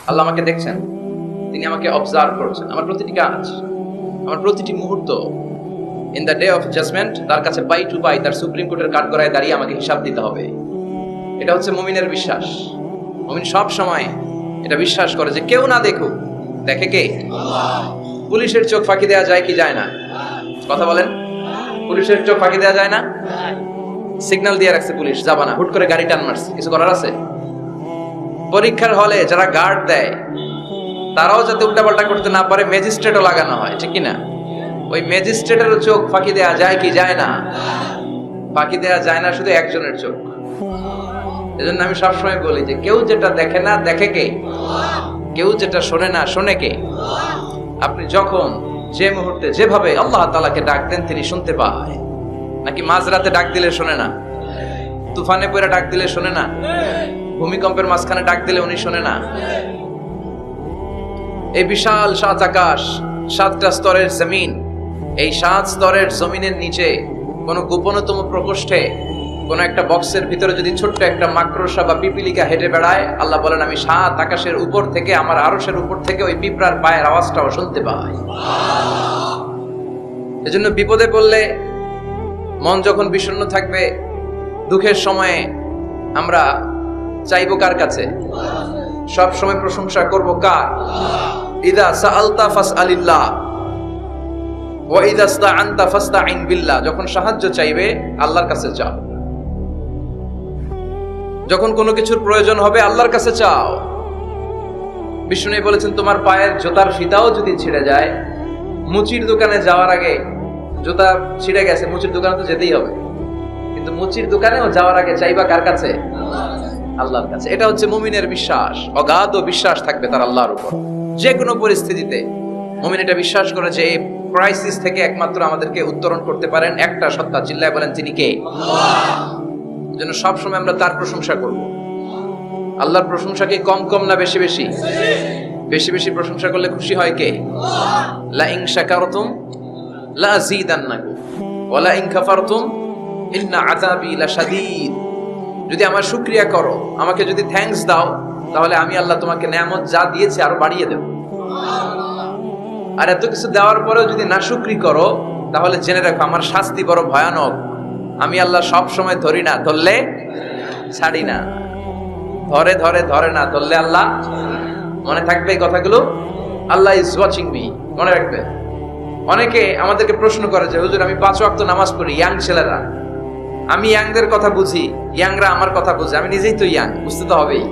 আল্লাহ আমাকে দেখছেন, তিনি আমাকে অবজার্ভ করছেন, আমার প্রতিটি কাজ, আমার প্রতিটি মুহূর্ত। In the day of judgment তার কাছে বাই টু বাই, তার সুপ্রিম কোর্টের কাঠগড়ায় দাঁড়িয়ে আমাকে হিসাব দিতে হবে। এটা হচ্ছে মুমিনের বিশ্বাস। মুমিন সব সময় এটা বিশ্বাস করে যে কেউ না দেখুক, দেখে কে? পুলিশের চোখ ফাঁকি দেওয়া যায় কি যায় না? কথা বলেন। পুলিশের চোখ ফাঁকি দেওয়া যায় না? সিগন্যাল দিয়ে রাখছে পুলিশ, যাবা না, হুট করে গাড়ি টান মারছে, কিছু করার আছে? পরীক্ষার হলে যারা গার্ড দেয় তারাও যাতে উল্টাপাল্টা করতে না পারে ম্যাজিস্ট্রেটও লাগানো হয়, ঠিক কিনা? ওই ম্যাজিস্ট্রেটেরও চোখ ফাঁকি দেওয়া যায় কি যায় না? ফাঁকি দেওয়া যায় না শুধু একজনের চোখ। এজন্য আমি সবসময় বলি যে কেউ যেটা দেখে না দেখে কে? কেউ যেটা শোনে না শোনে কে? আপনি যখন যে মুহূর্তে যেভাবে আল্লাহ তাআলাকে ডাক দেন তিনি শুনতে পায়। নাকি মাঝরাতে ডাক দিলে শোনে না? তুফানে পড়ে ডাক দিলে শোনে না? ভূমিকম্পের মাঝখানে ডাক দিলে উনি শোনে না? এই বিশাল সাত আকাশ, সাতটা স্তরের জমিন, এই সাত স্তরের জমিনের নিচে কোন গোপনতম প্রকোষ্ঠে কোন একটা বক্সের ভিতরে যদি ছোট্ট একটা মাকড়সা বা পিপিলিকা হেঁটে বেড়ায়, আল্লাহ বলেন আমি সাত আকাশের উপর থেকে, আমার আরশের উপর থেকে ওই পিঁপড়ার পায়ের আওয়াজটাও শুনতে পাই। এজন্য বিপদে পড়লে, মন যখন বিষণ্ণ থাকবে, দুঃখের সময়ে আমরা চাইবো কার কাছে? সব সময় প্রশংসা করব কার? ইদা সাআলতা ফাসআলিল্লাহ ওয়া ইদা ইসতাআনতা ফাসতাইন বিল্লাহ। যখন সাহায্য চাইবে আল্লাহর কাছে চাও, যখন কোনো কিছুর প্রয়োজন হবে আল্লাহর কাছে চাও। বিষ্ণু বলেছেন তোমার পায়ের জুতার ফিতাও যদি ছিঁড়ে যায়, মুচির দোকানে যাওয়ার আগে, জুতা ছিঁড়ে গেছে, মুচির দোকানে তো যেতেই হবে, কিন্তু মুচির দোকানেও যাওয়ার আগে চাইবা কার কাছে? আল্লাহর কাছে। এটা হচ্ছে মুমিনের বিশ্বাস। অগাধ বিশ্বাস থাকবে তার আল্লাহর উপর। যে কোনো পরিস্থিতিতে মুমিন এটা বিশ্বাস করে যে এই ক্রাইসিস থেকে একমাত্র আমাদেরকে উত্তরণ করতে পারেন একটা সত্তা। চিল্লায় বলেন তিনি কে? আল্লাহ। যেন সবসময় আমরা তার প্রশংসা করব। আল্লাহর প্রশংসা কি কম কম না বেশি বেশি? বেশি বেশি প্রশংসা করলে খুশি হয় কে? লা ইন শাকারতুম লা আযীদান্নাকুম ওয়া লা ইন কাফারতুম ইন্না আযাবি লাশাদীদ। যদি আমার শুকরিয়া করো, আমাকে যদি থ্যাঙ্কস দাও, তাহলে আমি আল্লাহ তোমাকে নেয়ামত যা দিয়েছি আরো বাড়িয়ে দেব। আর এত কিছু দেওয়ার পরেও যদি নাশুকরি করো, তাহলে জেনে রাখো আমার শাস্তি বড় ভয়ানক। আমি আল্লাহ সব সময় ধরি না, ধরলে ছাড়ি না। ধরে ধরে ধরে না, ধরলে আল্লাহ। মনে থাকবে এই কথাগুলো? আল্লাহ ইজ ওয়াচিং মি, মনে রাখবে। অনেকে আমাদেরকে প্রশ্ন করে যে হুজুর আমি 5 ওয়াক্ত নামাজ পড়ি, ইয়াং ছেলেরা, আমি ইয়াংদের কথা বুঝি, ইয়াংরা আমার কথা বুঝে, আমি নিজেই তো ইয়াং, বুঝতে তো হবেই।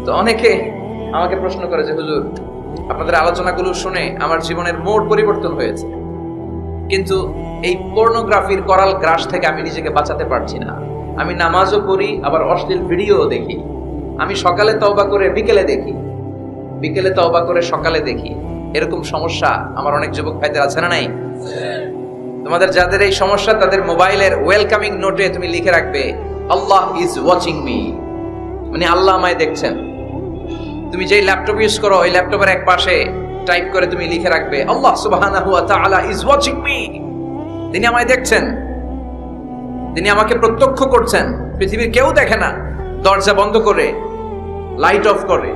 তো অনেকে আমাকে প্রশ্ন করে যে হুজুর আপনাদের আলোচনাগুলো শুনে আমার জীবনের মোড় পরিবর্তন হয়েছে, কিন্তু এই পর্নোগ্রাফির করাল গ্রাস থেকে আমি নিজেকে বাঁচাতে পারছি না। আমি নামাজও পড়ি, আবার অশ্লীল ভিডিওও দেখি। আমি সকালে তওবা করে বিকেলে দেখি, বিকেলে তওবা করে সকালে দেখি। এরকম সমস্যা আমার অনেক যুবক ভাইদের আছে না নাই? তোমাদের যাদের এই সমস্যা, তাদের মোবাইলের ওয়েলকামিং নোটে তুমি লিখে রাখবে আল্লাহ ইজ ওয়াচিং মি, মানে আল্লাহ আমায় দেখছেন। তুমি যেই ল্যাপটপ ইউজ করো, ওই ল্যাপটপের এক পাশে টাইপ করে তুমি লিখে রাখবে আল্লাহ সুবহানাহু ওয়া তাআলা ইজ ওয়াচিং মি। তিনি আমায় দেখছেন, তিনি আমাকে প্রত্যক্ষ করছেন। পৃথিবীর কেউ দেখে না। দরজা বন্ধ করে, লাইট অফ করে,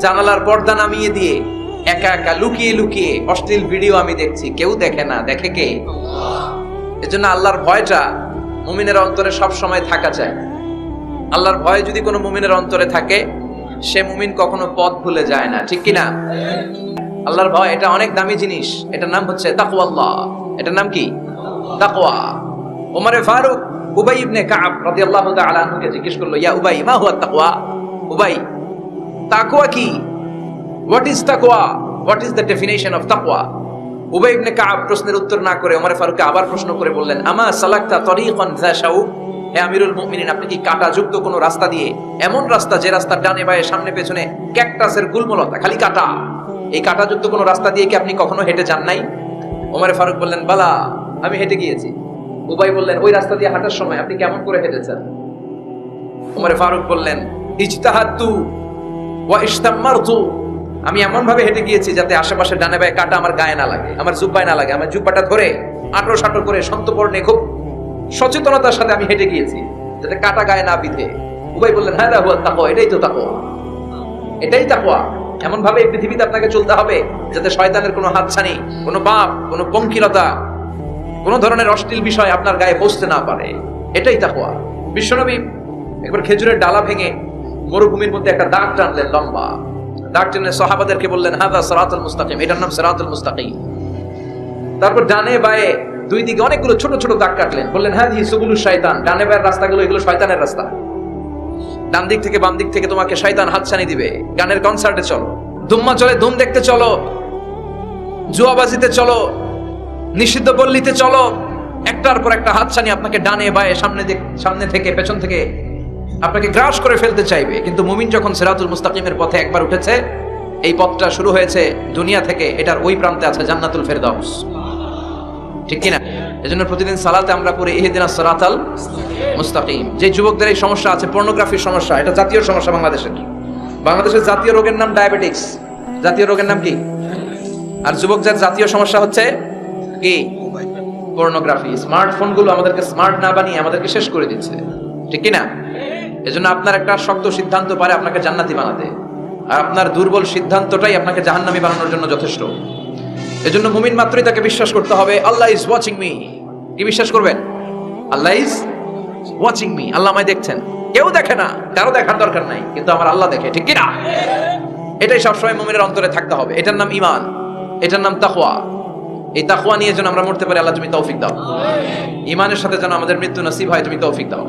জানালার পর্দা নামিয়ে দিয়ে একা একা লুকিয়ে লুকিয়ে অশ্লীল ভিডিও আমি দেখছি, কেউ দেখে না, দেখে কে? এজন্য আল্লাহর ভয়টা মুমিনের অন্তরে সব সময় থাকা চাই। আল্লাহর ভয় যদি কোনো মুমিনের অন্তরে থাকে, সে মুমিন কখনো পথ ভুলে যায় না, ঠিক কিনা? আল্লাহর ভয় এটা অনেক দামি জিনিস। এটার নাম হচ্ছে তাকওয়াল্লাহ। এটার নাম কি? তাকওয়া। ওমরে ফারুক উবাই ইবনে কাব রাদিয়াল্লাহু তাআলা আনহুকে জিজ্ঞেস করলো, ইয়া উবাই মা হুয়া তাকওয়া? উবাই, তাকওয়া কি? হোয়াট ইজ তাকওয়া? What is the definition of তাকওয়া? উবাই ইবনে কাব প্রশ্নের উত্তর না করে ওমরে ফারুককে আবার প্রশ্ন করে বললেন, আমা সালাকতা তরিকান যা শাউক? হে আমিরুল মুমিনিন, আপনি কি কাঁটাযুক্ত কোনো রাস্তা দিয়ে, এমন রাস্তা যে রাস্তার ডানে বায়ে সামনে পেছনে ক্যাকটাসের গুলমলতা, খালি কাঁটা, এই কাঁটাযুক্ত কোনো রাস্তা দিয়ে কি আপনি কখনো হেঁটে যান নাই? ওমরে ফারুক বললেন, বালা, আমি হেঁটে গিয়েছি। উবাই বললেন, ওই রাস্তা দিয়ে হাঁটার সময় আপনি কেমন করে হেঁটেছেন? ওমরে ফারুক বললেন, ইজতাহাদতু ওয়া ইশতাম্মারতু, আমি এমন ভাবে হেঁটে গিয়েছি যাতে আশেপাশে ডানে বায়ে কাঁটা আমার গায়ে না লাগে, আমার জুব্বায় না লাগে। আমার জুব্বাটা ধরে আটো সাটো করে সন্তপর্ণে খুব সচেতনতার সাথে আমি হেঁটে গিয়েছি যাতে কাঁটা গায়ে না বিধে। উবাই বললেন, হ্যাঁ হুয়া তাকওয়া, এটাই তো তাকওয়া। এটাই তাকওয়া। এমন ভাবে এই পৃথিবীতে আপনাকে চলতে হবে যাতে শয়তানের কোনো হাতছানি, কোনো পাপ, কোনো পঙ্কিলতা, কোনো ধরনের অশ্লীল বিষয় আপনার গায়ে পৌঁছতে না পারে। এটাই তাকওয়া। বিশ্বনবী একবার খেজুরের ডালা ভেঙে মরুভূমির মধ্যে একটা দাগ টানলেন, লম্বা দাগ টেনে সাহাবাদেরকে বললেন, হাদা সিরাতুল মুস্তাকিম, এটার নাম সিরাতুল মুস্তাকিম। তারপর ডানে বায়ে দুই দিকে অনেকগুলো ছোট ছোট দাগ কাটলেন, বললেন, হাদিহি সুবুলুশ শাইতান, ডানে বায়ের রাস্তাগুলো এগুলো শয়তানের রাস্তা। ডান দিক থেকে বাম দিক থেকে তোমাকে শয়তান হাতছানি দিবে। গানের কনসার্টে চলো, দুম্মা চলে ধুম দেখতে চলো, জুয়াবাজিতে চলো, নিষিদ্ধ পল্লীতে চলো, একটার পর একটা হাতছানি আপনাকে ডানে বায়ে সামনে থেকে পেছন থেকে আপনাকে গ্রাস করে ফেলতে চাইবে। কিন্তু মুমিন যখন সিরাতুল মুস্তাকিমের পথে একবার উঠেছে, এই পথটা শুরু হয়েছে দুনিয়া থেকে, এটার ওই প্রান্তে আছে জান্নাতুল ফেরদাউস। ঠিক কিনা? এজন্য প্রতিদিন সালাতে আমরা পড়ি ইহদিনাস সিরাতাল মুস্তাকিম। যে যুবকদের এই সমস্যা আছে, পর্নোগ্রাফির সমস্যা, এটা জাতীয় সমস্যা বাংলাদেশের জাতীয় রোগের নাম ডায়াবেটিক্স। জাতীয় রোগের নাম কি? আর যুবকদের জাতীয় সমস্যা হচ্ছে কি? পর্নোগ্রাফি। স্মার্টফোন গুলো আমাদেরকে স্মার্ট না বানিয়ে আমাদেরকে শেষ করে দিচ্ছে। ঠিক কিনা? এজন্য আপনার একটা শক্ত সিদ্ধান্ত পারে আপনাকে জান্নাতি বানাতে, আর আপনার দুর্বল সিদ্ধান্তটাই আপনাকে জাহান্নামী বানানোর জন্য যথেষ্ট। এজন্য মুমিন মাত্রই তাকে বিশ্বাস করতে হবে, আল্লাহ ইজ ওয়াচিং মি। কি বিশ্বাস করবেন? আল্লাহ ইজ ওয়াচিং মি, আল্লাহ আমায় দেখছেন। কেউ দেখে না, কারো দেখার দরকার নাই, কিন্তু আমার আল্লাহ দেখে। ঠিক কিনা? এটাই সবসময় মুমিনের অন্তরে থাকতে হবে। এটার নাম ঈমান, এটার নাম তাকওয়া। এই তাকওয়া নিয়ে যেন আমরা মরতে পারি, আল্লাহ তুমি তৌফিক দাও। ঈমানের সাথে যেন আমাদের মৃত্যু নসিব হয়, তুমি তৌফিক দাও।